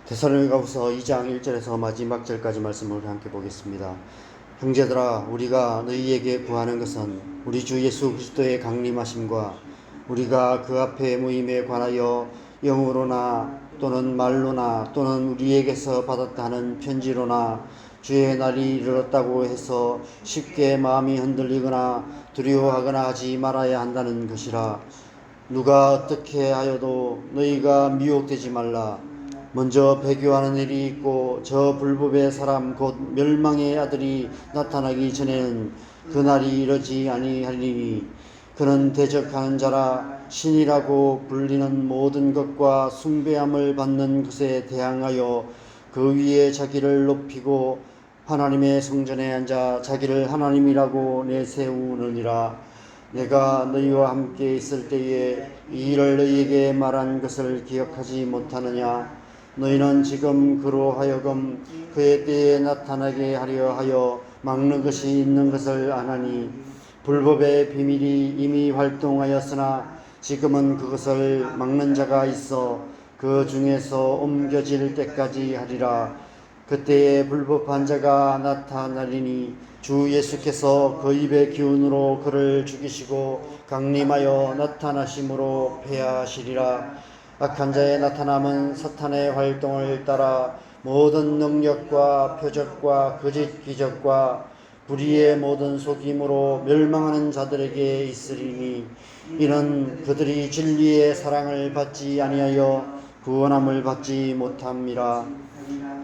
데살로니가후서 2장 1절에서 마지막 절까지 말씀을 함께 보겠습니다. 형제들아, 우리가 너희에게 구하는 것은 우리 주 예수 그리스도의 강림하심과 우리가 그 앞에 모임에 관하여 영으로나 또는 말로나 또는 우리에게서 받았다 하는 편지로나 주의 날이 이르렀다고 해서 쉽게 마음이 흔들리거나 두려워하거나 하지 말아야 한다는 것이라. 누가 어떻게 하여도 너희가 미혹되지 말라. 먼저 배교하는 일이 있고 저 불법의 사람 곧 멸망의 아들이 나타나기 전에는 그날이 이르지 아니하리니 그는 대적하는 자라. 신이라고 불리는 모든 것과 숭배함을 받는 것에 대항하여 그 위에 자기를 높이고 하나님의 성전에 앉아 자기를 하나님이라고 내세우느니라. 내가 너희와 함께 있을 때에 이 일을 너희에게 말한 것을 기억하지 못하느냐. 너희는 지금 그로 하여금 그의 때에 나타나게 하려 하여 막는 것이 있는 것을 아나니 불법의 비밀이 이미 활동하였으나 지금은 그것을 막는 자가 있어 그 중에서 옮겨질 때까지 하리라. 그때에 불법한 자가 나타나리니 주 예수께서 그 입의 기운으로 그를 죽이시고 강림하여 나타나심으로 패하시리라. 악한 자의 나타남은 사탄의 활동을 따라 모든 능력과 표적과 거짓 기적과 불의의 모든 속임으로 멸망하는 자들에게 있으리니 이는 그들이 진리의 사랑을 받지 아니하여 구원함을 받지 못함이라.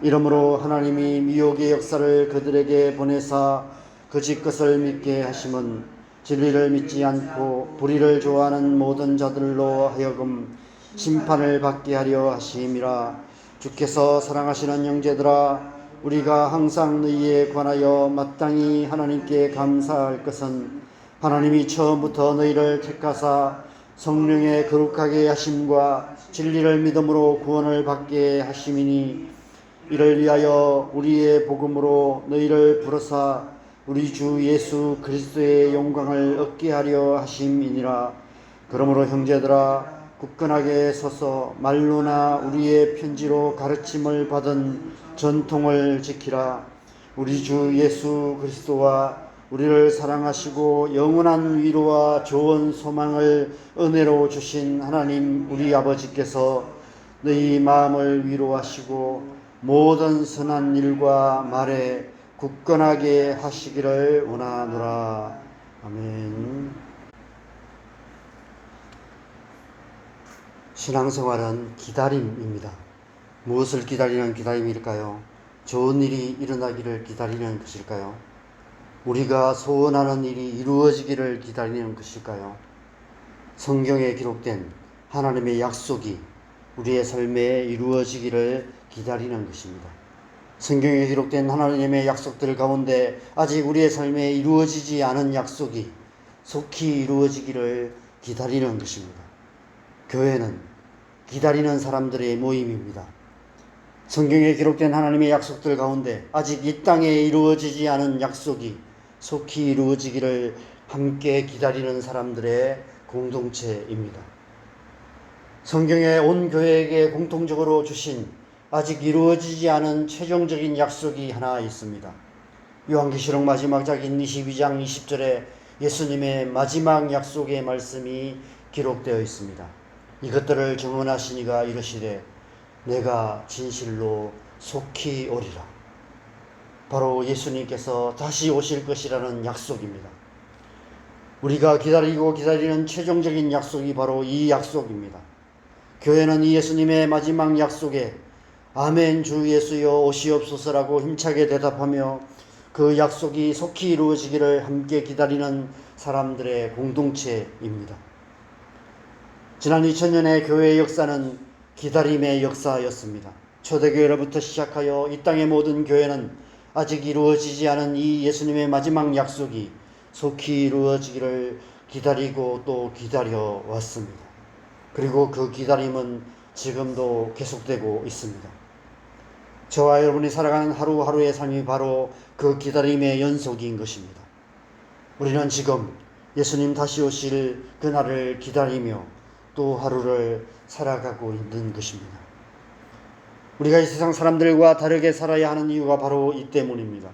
이러므로 하나님이 미혹의 역사를 그들에게 보내사 거짓 것을 믿게 하심은 진리를 믿지 않고 불의를 좋아하는 모든 자들로 하여금 심판을 받게 하려 하심이라. 주께서 사랑하시는 형제들아, 우리가 항상 너희에 관하여 마땅히 하나님께 감사할 것은 하나님이 처음부터 너희를 택하사 성령의 거룩하게 하심과 진리를 믿음으로 구원을 받게 하심이니 이를 위하여 우리의 복음으로 너희를 부르사 우리 주 예수 그리스도의 영광을 얻게 하려 하심이니라. 그러므로 형제들아, 굳건하게 서서 말로나 우리의 편지로 가르침을 받은 전통을 지키라. 우리 주 예수 그리스도와 우리를 사랑하시고 영원한 위로와 좋은 소망을 은혜로 주신 하나님 우리 아버지께서 너희 마음을 위로하시고 모든 선한 일과 말에 굳건하게 하시기를 원하노라. 아멘. 신앙생활은 기다림입니다. 무엇을 기다리는 기다림일까요? 좋은 일이 일어나기를 기다리는 것일까요? 우리가 소원하는 일이 이루어지기를 기다리는 것일까요? 성경에 기록된 하나님의 약속이 우리의 삶에 이루어지기를 기다리는 것입니다. 성경에 기록된 하나님의 약속들 가운데 아직 우리의 삶에 이루어지지 않은 약속이 속히 이루어지기를 기다리는 것입니다. 교회는 기다리는 사람들의 모임입니다. 성경에 기록된 하나님의 약속들 가운데 아직 이 땅에 이루어지지 않은 약속이 속히 이루어지기를 함께 기다리는 사람들의 공동체입니다. 성경에 온 교회에게 공통적으로 주신 아직 이루어지지 않은 최종적인 약속이 하나 있습니다. 요한계시록 마지막 장인 22장 20절에 예수님의 마지막 약속의 말씀이 기록되어 있습니다. 이것들을 증언하시니가 이르시되 내가 진실로 속히 오리라. 바로 예수님께서 다시 오실 것이라는 약속입니다. 우리가 기다리고 기다리는 최종적인 약속이 바로 이 약속입니다. 교회는 이 예수님의 마지막 약속에 아멘 주 예수여 오시옵소서라고 힘차게 대답하며 그 약속이 속히 이루어지기를 함께 기다리는 사람들의 공동체입니다. 지난 2000년의 교회의 역사는 기다림의 역사였습니다. 초대교회로부터 시작하여 이 땅의 모든 교회는 아직 이루어지지 않은 이 예수님의 마지막 약속이 속히 이루어지기를 기다리고 또 기다려 왔습니다. 그리고 그 기다림은 지금도 계속되고 있습니다. 저와 여러분이 살아가는 하루하루의 삶이 바로 그 기다림의 연속인 것입니다. 우리는 지금 예수님 다시 오실 그날을 기다리며 또 하루를 살아가고 있는 것입니다. 우리가 이 세상 사람들과 다르게 살아야 하는 이유가 바로 이 때문입니다.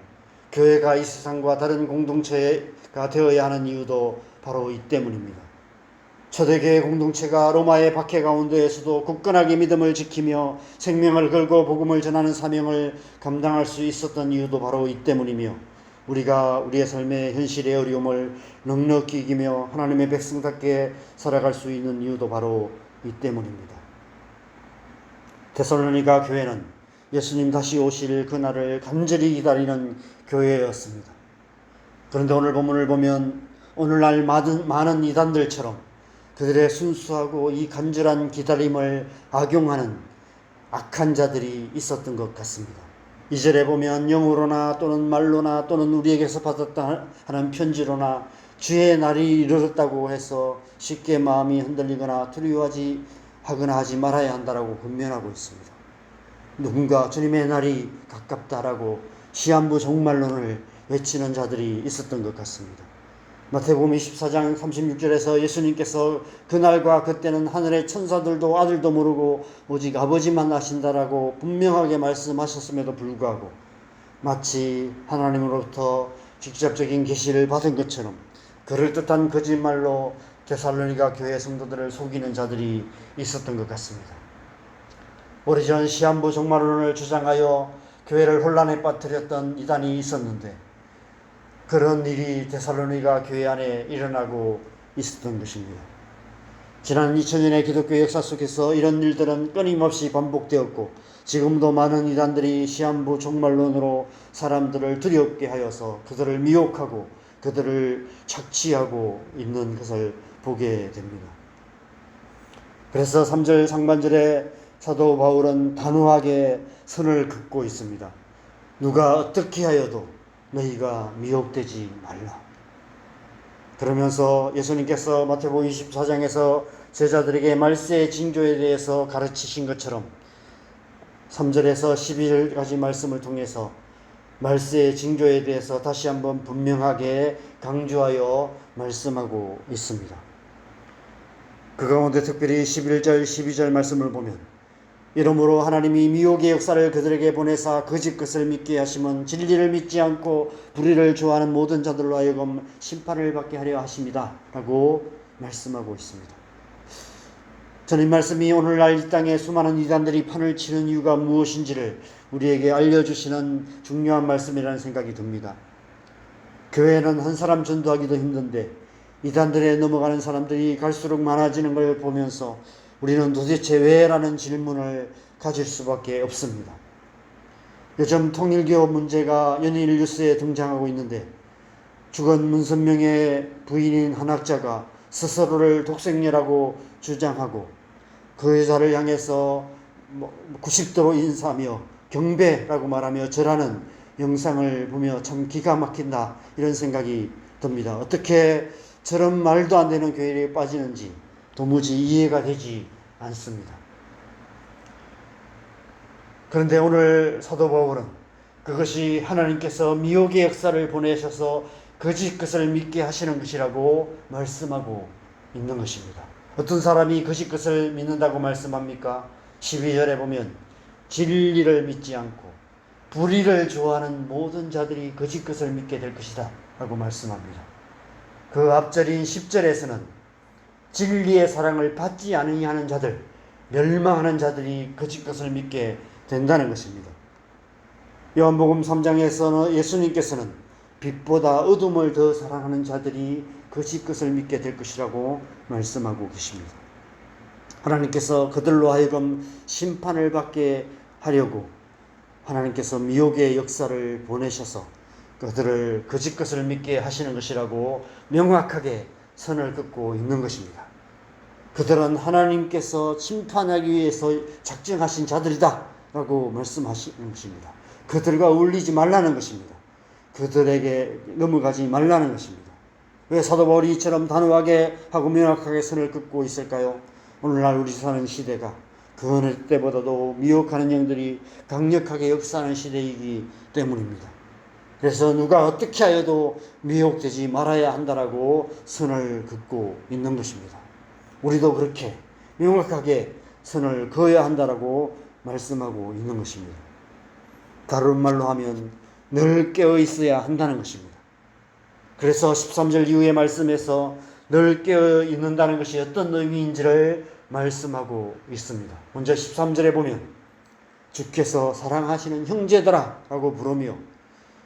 교회가 이 세상과 다른 공동체가 되어야 하는 이유도 바로 이 때문입니다. 초대교회 공동체가 로마의 박해 가운데에서도 굳건하게 믿음을 지키며 생명을 걸고 복음을 전하는 사명을 감당할 수 있었던 이유도 바로 이 때문이며, 우리가 우리의 삶의 현실의 어려움을 넉넉히 이기며 하나님의 백성답게 살아갈 수 있는 이유도 바로 이 때문입니다. 데살로니가 교회는 예수님 다시 오실 그날을 간절히 기다리는 교회였습니다. 그런데 오늘 본문을 보면 오늘날 많은 이단들처럼 그들의 순수하고 이 간절한 기다림을 악용하는 악한 자들이 있었던 것 같습니다. 2절에 보면 영으로나 또는 말로나 또는 우리에게서 받았다 하는 편지로나 주의 날이 이르렀다고 해서 쉽게 마음이 흔들리거나 두려워하지 하지 말아야 한다라고 권면하고 있습니다. 누군가 주님의 날이 가깝다라고 시한부 종말론을 외치는 자들이 있었던 것 같습니다. 마태복음 24장 36절에서 예수님께서 그날과 그때는 하늘의 천사들도 아들도 모르고 오직 아버지만 아신다라고 분명하게 말씀하셨음에도 불구하고 마치 하나님으로부터 직접적인 계시를 받은 것처럼 그럴듯한 거짓말로 데살로니가 교회 성도들을 속이는 자들이 있었던 것 같습니다. 오래전 시한부 종말론을 주장하여 교회를 혼란에 빠뜨렸던 이단이 있었는데, 그런 일이 데살로니가 교회 안에 일어나고 있었던 것입니다. 지난 2000년의 기독교 역사 속에서 이런 일들은 끊임없이 반복되었고, 지금도 많은 이단들이 시한부 종말론으로 사람들을 두렵게 하여서 그들을 미혹하고 그들을 착취하고 있는 것을 보게 됩니다. 그래서 3절 상반절에 사도 바울은 단호하게 선을 긋고 있습니다. 누가 어떻게 하여도 너희가 미혹되지 말라. 그러면서 예수님께서 마태복음 24장에서 제자들에게 말세의 징조에 대해서 가르치신 것처럼 3절에서 12절까지 말씀을 통해서 말세의 징조에 대해서 다시 한번 분명하게 강조하여 말씀하고 있습니다. 그 가운데 특별히 11절, 12절 말씀을 보면, 이러므로 하나님이 미혹의 역사를 그들에게 보내사 거짓 것을 믿게 하시면 진리를 믿지 않고 불의를 좋아하는 모든 자들로 하여금 심판을 받게 하려 하십니다 라고 말씀하고 있습니다. 저는 이 말씀이 오늘날 이 땅에 수많은 이단들이 판을 치는 이유가 무엇인지를 우리에게 알려주시는 중요한 말씀이라는 생각이 듭니다. 교회는 한 사람 전도하기도 힘든데 이단들에 넘어가는 사람들이 갈수록 많아지는 걸 보면서 우리는 도대체 왜? 라는 질문을 가질 수밖에 없습니다. 요즘 통일교 문제가 연일 뉴스에 등장하고 있는데, 죽은 문선명의 부인인 한 학자가 스스로를 독생녀라고 주장하고 그 여자를 향해서 90도로 인사하며 경배라고 말하며 절하는 영상을 보며 참 기가 막힌다, 이런 생각이 듭니다. 어떻게 저런 말도 안 되는 교회에 빠지는지 도무지 이해가 되지 않습니다. 그런데 오늘 사도 바울은 그것이 하나님께서 미혹의 역사를 보내셔서 거짓 것을 믿게 하시는 것이라고 말씀하고 있는 것입니다. 어떤 사람이 거짓 것을 믿는다고 말씀합니까? 12절에 보면 진리를 믿지 않고 불의를 좋아하는 모든 자들이 거짓 것을 믿게 될 것이다 라고 말씀합니다. 그 앞절인 10절에서는 진리의 사랑을 받지 않으려는 자들, 멸망하는 자들이 거짓 것을 믿게 된다는 것입니다. 요한복음 3장에서는 예수님께서는 빛보다 어둠을 더 사랑하는 자들이 거짓 것을 믿게 될 것이라고 말씀하고 계십니다. 하나님께서 그들로 하여금 심판을 받게 하려고 하나님께서 미혹의 역사를 보내셔서 그들을 거짓 것을 믿게 하시는 것이라고 명확하게 선을 긋고 있는 것입니다. 그들은 하나님께서 심판하기 위해서 작정하신 자들이다 라고 말씀하시는 것입니다. 그들과 어울리지 말라는 것입니다. 그들에게 넘어가지 말라는 것입니다. 왜 사도 바울이 이처럼 단호하게 하고 명확하게 선을 긋고 있을까요? 오늘날 우리 사는 시대가 그 어느 때보다도 미혹하는 영들이 강력하게 역사하는 시대이기 때문입니다. 그래서 누가 어떻게 하여도 미혹되지 말아야 한다라고 선을 긋고 있는 것입니다. 우리도 그렇게 명확하게 선을 그어야 한다라고 말씀하고 있는 것입니다. 다른 말로 하면 늘 깨어 있어야 한다는 것입니다. 그래서 13절 이후의 말씀에서 늘 깨어 있는다는 것이 어떤 의미인지를 말씀하고 있습니다. 먼저 13절에 보면 주께서 사랑하시는 형제들아 라고 부르며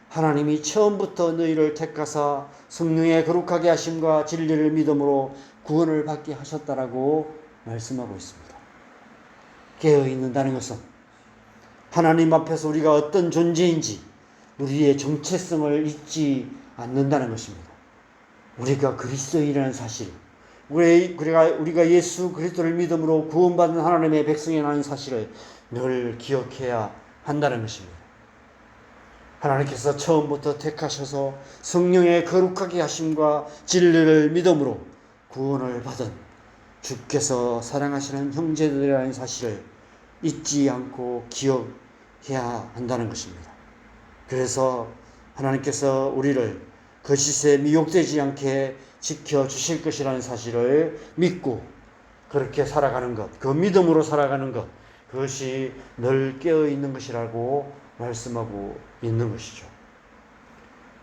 하나님이 처음부터 너희를 택하사 성령의 거룩하게 하심과 진리를 믿음으로 구원을 받게 하셨다라고 말씀하고 있습니다. 깨어 있는다는 것은 하나님 앞에서 우리가 어떤 존재인지 우리의 정체성을 잊지 않는다는 것입니다. 우리가 그리스도인이라는 사실, 우리가 예수 그리스도를 믿음으로 구원받은 하나님의 백성이라는 사실을 늘 기억해야 한다는 것입니다. 하나님께서 처음부터 택하셔서 성령의 거룩하게 하심과 진리를 믿음으로 구원을 받은 주께서 사랑하시는 형제들이라는 사실을 잊지 않고 기억해야 한다는 것입니다. 그래서 하나님께서 우리를 거짓에 미혹되지 않게 지켜주실 것이라는 사실을 믿고 그렇게 살아가는 것, 그 믿음으로 살아가는 것, 그것이 늘 깨어있는 것이라고 말씀하고 있는 것이죠.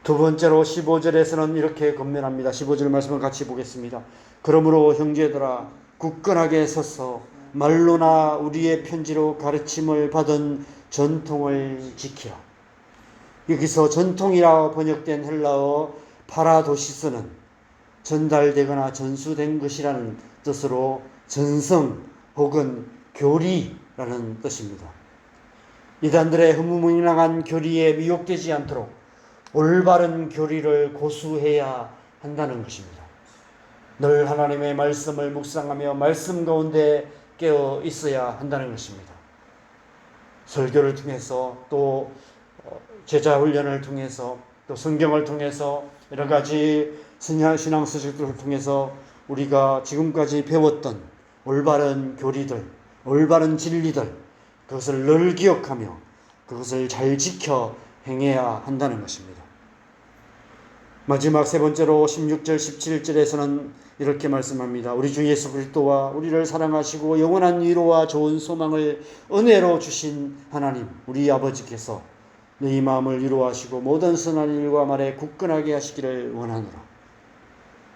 두 번째로 15절에서는 이렇게 권면합니다. 15절 말씀을 같이 보겠습니다. 그러므로 형제들아 굳건하게 서서 말로나 우리의 편지로 가르침을 받은 전통을 지키라. 여기서 전통이라 번역된 헬라어 파라도시스는 전달되거나 전수된 것이라는 뜻으로 전성 혹은 교리라는 뜻입니다. 이단들의 흐무문항한 교리에 미혹되지 않도록 올바른 교리를 고수해야 한다는 것입니다. 늘 하나님의 말씀을 묵상하며 말씀 가운데 깨어 있어야 한다는 것입니다. 설교를 통해서 또 제자 훈련을 통해서 또 성경을 통해서 여러 가지 신앙 서적들을 통해서 우리가 지금까지 배웠던 올바른 교리들, 올바른 진리들, 그것을 늘 기억하며 그것을 잘 지켜 행해야 한다는 것입니다. 마지막 세 번째로 16절 17절에서는 이렇게 말씀합니다. 우리 주 예수 그리스도와 우리를 사랑하시고 영원한 위로와 좋은 소망을 은혜로 주신 하나님 우리 아버지께서 너희 마음을 위로하시고 모든 선한 일과 말에 굳건하게 하시기를 원하노라.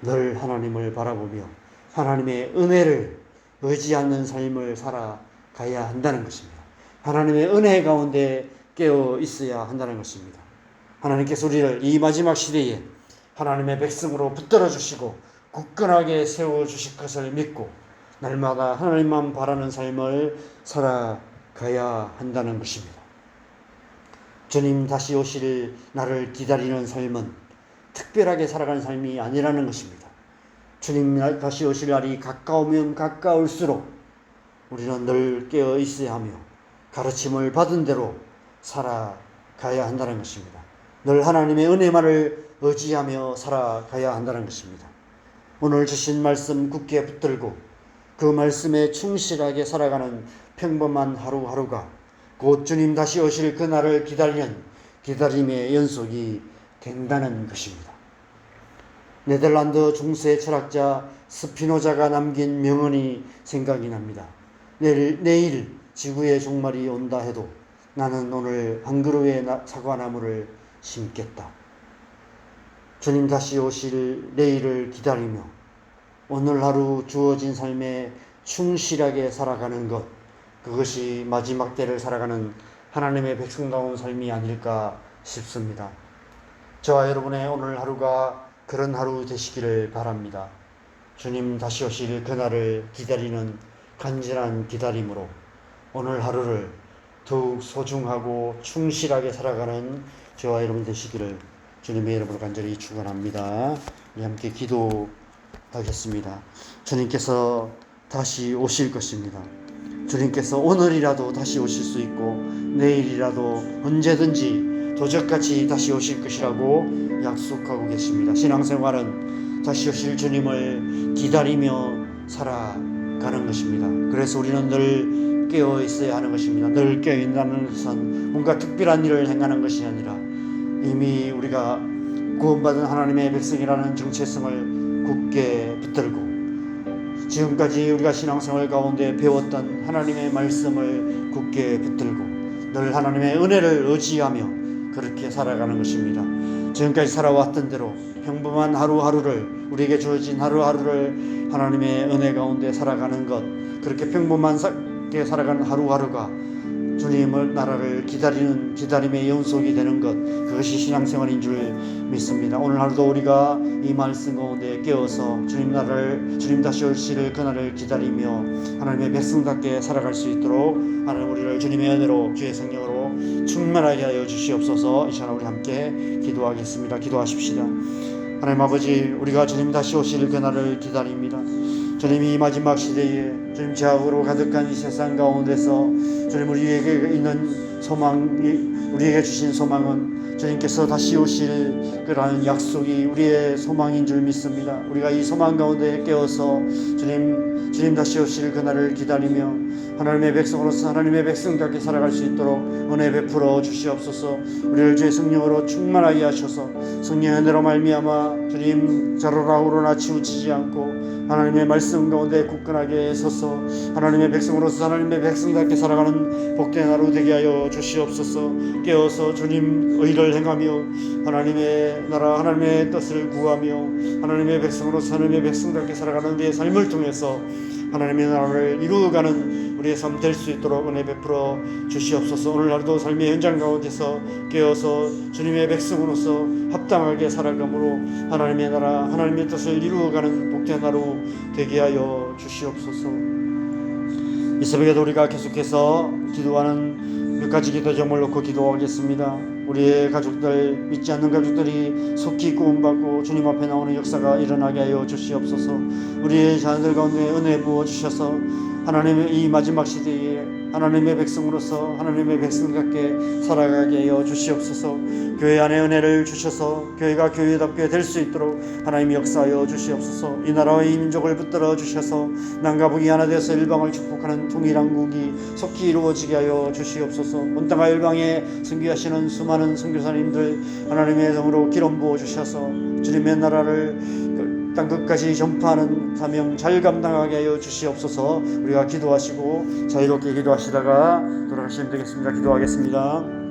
늘 하나님을 바라보며 하나님의 은혜를 의지하는 삶을 살아가야 한다는 것입니다. 하나님의 은혜 가운데 깨어 있어야 한다는 것입니다. 하나님께서 우리를 이 마지막 시대에 하나님의 백성으로 붙들어 주시고 굳건하게 세워 주실 것을 믿고 날마다 하나님만 바라는 삶을 살아가야 한다는 것입니다. 주님 다시 오실 나를 기다리는 삶은 특별하게 살아가는 삶이 아니라는 것입니다. 주님 다시 오실 날이 가까우면 가까울수록 우리는 늘 깨어 있어야 하며 가르침을 받은 대로 살아가야 한다는 것입니다. 늘 하나님의 은혜만을 의지하며 살아가야 한다는 것입니다. 오늘 주신 말씀 굳게 붙들고 그 말씀에 충실하게 살아가는 평범한 하루하루가 곧 주님 다시 오실 그날을 기다리는 기다림의 연속이 된다는 것입니다. 네덜란드 중세 철학자 스피노자가 남긴 명언이 생각이 납니다. 내일 지구의 종말이 온다 해도 나는 오늘 한 그루의 사과나무를 심겠다. 주님 다시 오실 내일을 기다리며 오늘 하루 주어진 삶에 충실하게 살아가는 것, 그것이 마지막 때를 살아가는 하나님의 백성다운 삶이 아닐까 싶습니다. 저와 여러분의 오늘 하루가 그런 하루 되시기를 바랍니다. 주님 다시 오실 그날을 기다리는 간절한 기다림으로 오늘 하루를 더욱 소중하고 충실하게 살아가는 저와 여러분 되시기를 주님의 이름으로 간절히 축원합니다. 우리 함께 기도하겠습니다. 주님께서 다시 오실 것입니다. 주님께서 오늘이라도 다시 오실 수 있고 내일이라도 언제든지 도적같이 다시 오실 것이라고 약속하고 계십니다. 신앙생활은 다시 오실 주님을 기다리며 살아가는 것입니다. 그래서 우리는 늘 깨어 있어야 하는 것입니다. 늘 깨어 있다는 것은 뭔가 특별한 일을 행하는 것이 아니라 이미 우리가 구원받은 하나님의 백성이라는 정체성을 굳게 붙들고 지금까지 우리가 신앙생활 가운데 배웠던 하나님의 말씀을 굳게 붙들고 늘 하나님의 은혜를 의지하며 그렇게 살아가는 것입니다. 지금까지 살아왔던 대로 평범한 하루하루를, 우리에게 주어진 하루하루를 하나님의 은혜 가운데 살아가는 것, 그렇게 평범하게 살아가는 하루하루가 주님의 나라를 기다리는 기다림의 연속이 되는 것, 그것이 신앙생활인 줄 믿습니다. 오늘 하루도 우리가 이 말씀 가운데 깨어서 주님 나라를, 주님 다시 오시를 그날을 기다리며 하나님의 백성답게 살아갈 수 있도록 하나님 우리를 주님의 은혜로 주의 성령으로 충만하게 하여 주시옵소서. 이 시간 우리 함께 기도하겠습니다. 기도하십시다. 하나님 아버지, 우리가 주님 다시 오실 그날을 기다립니다. 주님이 이 마지막 시대에 주님 죄악으로 가득한 이 세상 가운데서 주님 우리에게 있는 소망이, 우리에게 주신 소망은 주님께서 다시 오실 그러한 약속이 우리의 소망인 줄 믿습니다. 우리가 이 소망 가운데 깨어서 주님 다시 오실 그날을 기다리며 하나님의 백성으로서 하나님의 백성답게 살아갈 수 있도록 은혜 베풀어 주시옵소서. 우리를 주의 성령으로 충만하게 하셔서 성령의 은혜로 말미암아 주님 자로라 오로나 치우치지 않고 하나님의 말씀 가운데 굳건하게 서서 하나님의 백성으로서 하나님의 백성답게 살아가는 복된 하루 되게 하여 주시옵소서. 깨어서 주님 의를 행하며 하나님의 나라 하나님의 뜻을 구하며 하나님의 백성으로서 하나님의 백성답게 살아가는 우리의 삶을 통해서 하나님의 나라를 이루어가는 우리의 삶 될 수 있도록 은혜 베풀어 주시옵소서. 오늘 하루도 삶의 현장 가운데서 깨어서 주님의 백성으로서 합당하게 살아감으로 하나님의 나라 하나님의 뜻을 이루어가는 복된 하루 되게 하여 주시옵소서. 이 새벽에도 우리가 계속해서 기도하는 몇 가지 기도 제목을 놓고 기도하겠습니다. 우리의 가족들, 믿지 않는 가족들이 속히 구원받고 주님 앞에 나오는 역사가 일어나게 하여 주시옵소서. 우리의 자녀들 가운데 은혜 부어 주셔서 하나님의 이 마지막 시대에 하나님의 백성으로서 하나님의 백성답게 살아가게 하여 주시옵소서. 교회 안에 은혜를 주셔서 교회가 교회답게 될 수 있도록 하나님이 역사하여 주시옵소서. 이 나라와 이 민족을 붙들어 주셔서 남과 북이 하나 되어서 일방을 축복하는 통일왕국이 속히 이루어지게 하여 주시옵소서. 온 땅과 일방에 선교하시는 수많은 선교사님들 하나님의 성으로 기름 부어 주셔서 주님의 나라를 땅 끝까지 전파하는 사명 잘 감당하게 하여 주시옵소서. 우리가 기도하시고 자유롭게 기도하시다가 돌아가시면 되겠습니다. 기도하겠습니다.